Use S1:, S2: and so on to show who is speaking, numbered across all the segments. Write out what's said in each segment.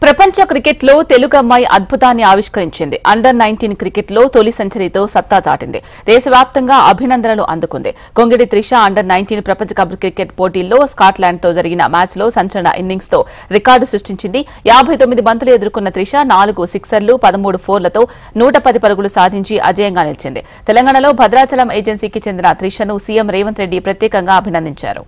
S1: ప్రపంచ క్రికెట్లో తెలుగు అమ్మాయి అద్భుతాన్ని ఆవిష్కరించింది. అండర్-19 క్రికెట్లో తొలి సెంచరీతో సత్తా చాటింది. దేశవ్యాప్తంగా అభినందనలు అందుకుంది. కొంగిడి త్రిష అండర్-19 ప్రపంచ కప్ క్రికెట్ పోటీల్లో స్కాట్లాండ్తో జరిగిన మ్యాచ్లో సంచలన ఇన్నింగ్స్తో రికార్డు సృష్టించింది. 59 బంతులు ఎదుర్కొన్న త్రిష 4 సిక్సర్లు 13 ఫోర్లతో 110 పరుగులు సాధించి అజేయంగా నిలిచింది. తెలంగాణలో భద్రాచలం ఏజెన్సీకి చెందిన త్రిషను సీఎం రేవంత్ రెడ్డి ప్రత్యేకంగా అభినందించారు.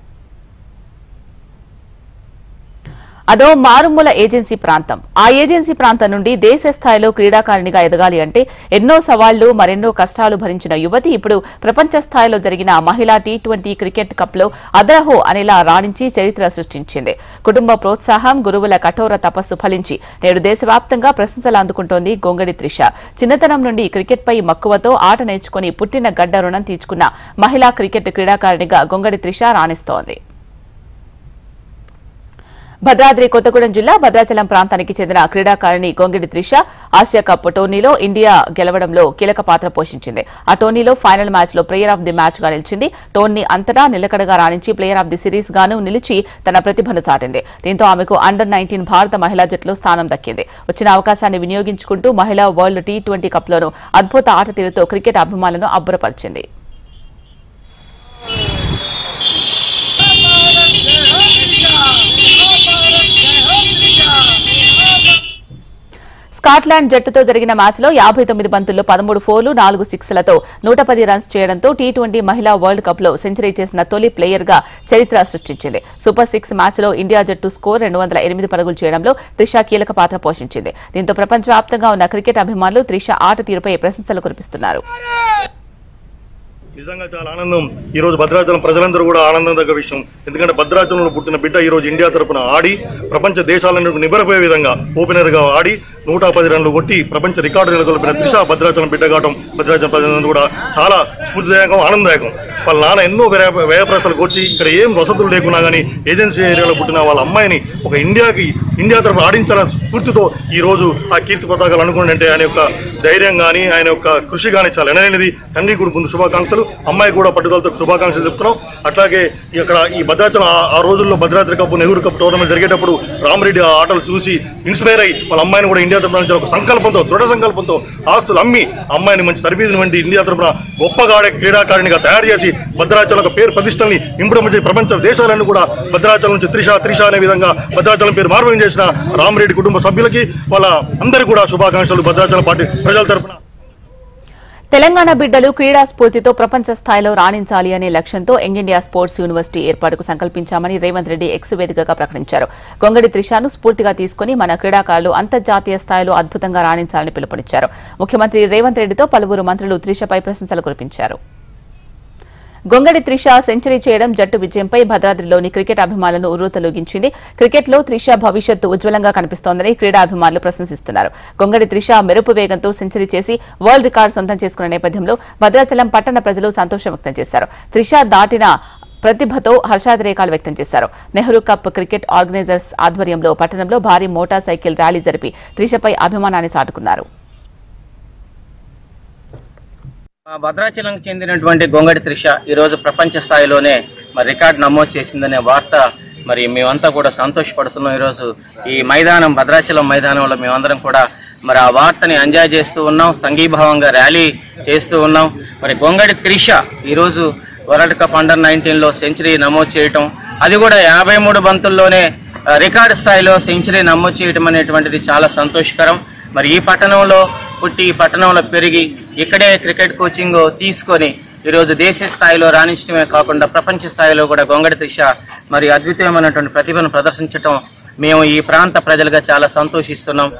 S1: అదో మారుమూల ఏజెన్సీ ప్రాంతం. ఆ ఏజెన్సీ ప్రాంతం నుండి దేశ స్థాయిలో క్రీడాకారిణిగా ఎదగాలి అంటే ఎన్నో సవాళ్లు మరెన్నో కష్టాలు భరించిన యువతి ఇప్పుడు ప్రపంచ స్థాయిలో జరిగిన మహిళా టీ20 క్రికెట్ కప్లో అదరహో అనేలా రాణించి చరిత్ర సృష్టించింది. కుటుంబ ప్రోత్సాహం, గురువుల కఠోర తపస్సు ఫలించి నేడు దేశవ్యాప్తంగా ప్రశంసలు అందుకుంటోంది గొంగడి త్రిష. చిన్నతనం నుండి క్రికెట్పై మక్కువతో ఆట నేర్చుకుని పుట్టిన గడ్డ రుణం తీర్చుకున్న మహిళా క్రికెట్ క్రీడాకారిణిగా గొంగడి త్రిష రాణిస్తోంది. భద్రాద్రి కొత్తగూడెం జిల్లా భద్రాచలం ప్రాంతానికి చెందిన క్రీడాకారిణి గొంగిడి త్రిష ఆసియా కప్ టోర్నీలో ఇండియా గెలవడంలో కీలక పాత్ర పోషించింది. ఆ టోర్నీలో ఫైనల్ మ్యాచ్లో ప్లేయర్ ఆఫ్ ది మ్యాచ్ గా నిలిచింది. టోర్నీ అంతటా నిలకడగా రాణించి ప్లేయర్ ఆఫ్ ది సిరీస్ గాను నిలిచి తన ప్రతిభను చాటింది. దీంతో ఆమెకు అండర్-19 భారత మహిళా జట్టులో స్థానం దక్కింది. వచ్చిన అవకాశాన్ని వినియోగించుకుంటూ మహిళా వరల్డ్ టీ20 కప్లోనూ అద్భుత ఆట తీరుతో క్రికెట్ అభిమానులను అబ్బురపరిచింది. స్కాట్లాండ్ జట్టుతో జరిగిన మ్యాచ్లో 59 బంతుల్లో 13 ఫోర్లు 4 సిక్స్లతో 110 రన్స్ చేయడంతో టీ20 మహిళా వరల్డ్ కప్లో సెంచరీ చేసిన తొలి ప్లేయర్గా చరిత్ర సృష్టించింది. సూపర్ 6 మ్యాచ్లో ఇండియా జట్టు స్కోర్ 208 పరుగులు చేయడంలో త్రిష కీలక పాత్ర పోషించింది. దీంతో ప్రపంచవ్యాప్తంగా ఉన్న క్రికెట్ అభిమానులు త్రిష ఆట తీరుపై ప్రశంసలు కురిపిస్తున్నారు.
S2: నిజంగా చాలా ఆనందం. ఈ రోజు భద్రాచలం ప్రజలందరూ కూడా ఆనందం దగ్గర విషయం. ఎందుకంటే భద్రాచలంలో పుట్టిన బిడ్డ ఈ రోజు ఇండియా తరపున ఆడి ప్రపంచ దేశాలను నిబరపోయే విధంగా ఓపెనర్ గా ఆడి 110 రన్లు కొట్టి ప్రపంచ రికార్డు నెలకొల్పిన త్రిష భద్రాచలం బిడ్డ కావడం భద్రాచలం ప్రజలందరూ కూడా చాలా స్ఫూర్తిదాయకం, ఆనందదాయకం. వాళ్ళ నాన్న ఎన్నో వ్యయప్రసాలు కొట్టి ఇక్కడ ఏం వసతులు లేకున్నా కానీ ఏజెన్సీ ఏరియాలో పుట్టిన వాళ్ళ అమ్మాయిని ఒక ఇండియా తరపున ఆడించాలన్న స్ఫూర్తితో ఈ రోజు ఆ కీర్తి పతాకాలు అనుకున్నాడంటే ఆయన యొక్క ధైర్యం కానీ ఆయన యొక్క కృషి కానీ చాలా ఎనలేనిది. తండ్రి కూడా ముందు శుభాకాంక్షలు, అమ్మాయి కూడా పట్టుదలతో శుభాకాంక్షలు చెప్తున్నాం. అట్లాగే ఇక్కడ ఈ భద్రాచలం ఆ రోజుల్లో Bhadradri cup, Nehru cup tournament జరిగేటప్పుడు రామరెడ్డి ఆ ఆటలు చూసి ఇన్స్పైర్ అయ్యి వాళ్ళ అమ్మాయిని కూడా ఇండియా తరపున ఒక సంకల్పంతో, దృఢ సంకల్పంతో ఆస్తులు అమ్మి అమ్మాయిని మంచి తరబీదు వంటి ఇండియా తరపున గొప్పగా ఆడే క్రీడాకారిణిగా తయారు చేసి భద్రాచలం పేరు ప్రతిష్టల్ని ఇంప్రూవ్మెంట్ చేసి ప్రపంచ దేశాలను కూడా భద్రాచలం నుంచి త్రిష అనే విధంగా భద్రాచలం పేరు మార్పులు చేసిన రామరెడ్డి కుటుంబ సభ్యులకి వాళ్ళ అందరికీ కూడా శుభాకాంక్షలు భద్రాచలం పార్టీ ప్రజల తరపున.
S1: తెలంగాణ బిడ్డలు క్రీడా స్ఫూర్తితో ప్రపంచ స్థాయిలో రాణించాలి అనే లక్ష్యంతో యంగ్ ఇండియా స్పోర్ట్స్ యూనివర్సిటీ ఏర్పాటుకు సంకల్పించామని రేవంత్ రెడ్డి ఎక్స్ వేదికగా ప్రకటించారు. గొంగడి త్రిషను స్ఫూర్తిగా తీసుకుని మన క్రీడాకారులు అంతర్జాతీయ స్థాయిలో అద్భుతంగా రాణించాలని పిలుపునిచ్చారు. ముఖ్యమంత్రి రేవంత్ రెడ్డితో పలువురు మంత్రులు త్రిషపై ప్రశంసలు కురిపించారు. గొంగడి త్రిష సెంచరీ చేయడం జట్టు విజయంపై భద్రాద్రిలోని క్రికెట్ అభిమానులను ఉర్రూతలూగించింది. క్రికెట్లో త్రిష భవిష్యత్తు ఉజ్వలంగా కనిపిస్తోందని క్రీడా అభిమానులు ప్రశంసిస్తున్నారు. గొంగడి త్రిష మెరుపు వేగంతో సెంచరీ చేసి వరల్డ్ రికార్డు సొంతం చేసుకున్న నేపథ్యంలో భద్రాచలం పట్టణ ప్రజలు సంతోషం వ్యక్తం చేశారు. త్రిష దాటిన ప్రతిభతో హర్షాతిరేకాలు వ్యక్తం చేశారు. నెహ్రూ కప్ క్రికెట్ ఆర్గనైజర్స్ ఆధ్వర్యంలో పట్టణంలో భారీ మోటార్ సైకిల్ ర్యాలీ జరిపి త్రిషపై అభిమానాన్ని చాటుకున్నారు.
S3: భద్రాచలంకి చెందినటువంటి గొంగడి త్రిష ఈరోజు ప్రపంచ స్థాయిలోనే మరి రికార్డు నమోదు చేసిందనే వార్త మరి మేమంతా కూడా సంతోషపడుతున్నాం. ఈరోజు ఈ మైదానం భద్రాచలం మైదానంలో మేమందరం కూడా మరి ఆ వార్తని ఎంజాయ్ చేస్తూ ఉన్నాం, సంఘీభావంగా ర్యాలీ చేస్తూ ఉన్నాం. మరి గొంగడి త్రిష ఈరోజు వరల్డ్ కప్ అండర్-19లో సెంచరీ నమోదు చేయటం, అది కూడా 53 బంతుల్లోనే రికార్డు స్థాయిలో సెంచరీ నమోదు చేయటం అనేటువంటిది చాలా సంతోషకరం. మరి ఈ పట్టణంలో పుట్టి ఈ పట్టణంలో పెరిగి ఇక్కడే క్రికెట్ కోచింగ్ తీసుకొని ఈరోజు దేశ స్థాయిలో రాణించడమే కాకుండా ప్రపంచ స్థాయిలో కూడా గొంగడి త్రిష మరి అద్భుతమైనటువంటి ప్రతిభను ప్రదర్శించడం మేము ఈ ప్రాంత ప్రజలుగా చాలా సంతోషిస్తున్నాం.